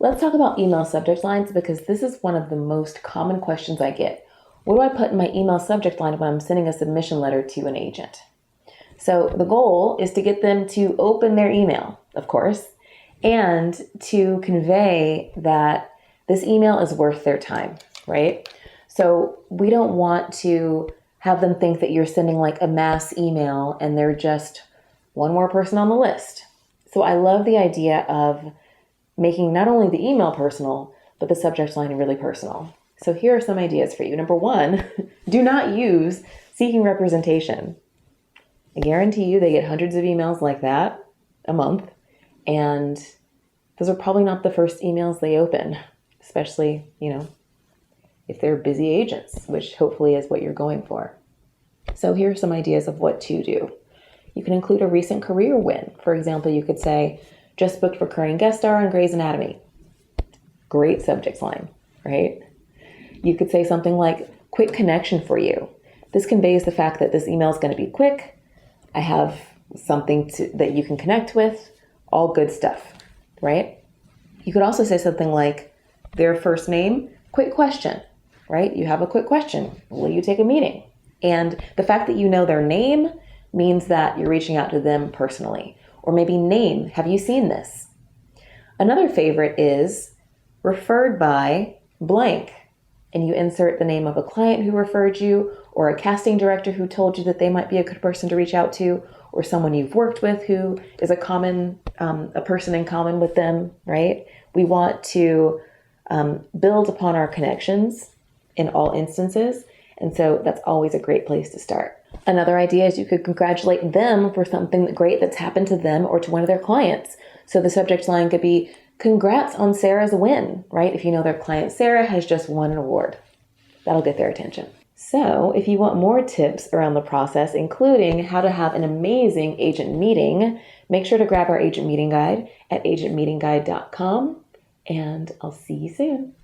Let's talk about email subject lines because this is one of the most common questions I get. What do I put in my email subject line when I'm sending a submission letter to an agent? So the goal is to get them to open their email, of course, and to convey that this email is worth their time, right? So we don't want to have them think that you're sending like a mass email and they're just one more person on the list. So I love the idea of making not only the email personal, but the subject line really personal. So here are some ideas for you. Number one, do not use seeking representation. I guarantee you they get hundreds of emails like that a month, and those are probably not the first emails they open, especially, if they're busy agents, which hopefully is what you're going for. So here are some ideas of what to do. You can include a recent career win. For example, you could say, just booked recurring guest star on Grey's Anatomy. Great subject line, right? You could say something like, quick connection for you. This conveys the fact that this email is going to be quick. I have something that you can connect with. All good stuff, right? You could also say something like, their first name, quick question, right? You have a quick question. Will you take a meeting? And the fact that you know their name means that you're reaching out to them personally. Or maybe name, have you seen this? Another favorite is referred by blank. And you insert the name of a client who referred you, or a casting director who told you that they might be a good person to reach out to, or someone you've worked with who is a person in common with them, right? We want to build upon our connections in all instances. And so that's always a great place to start. Another idea is you could congratulate them for something great that's happened to them or to one of their clients. So the subject line could be, congrats on Sarah's win, right? If you know their client Sarah has just won an award, that'll get their attention. So if you want more tips around the process, including how to have an amazing agent meeting, make sure to grab our agent meeting guide at agentmeetingguide.com, and I'll see you soon.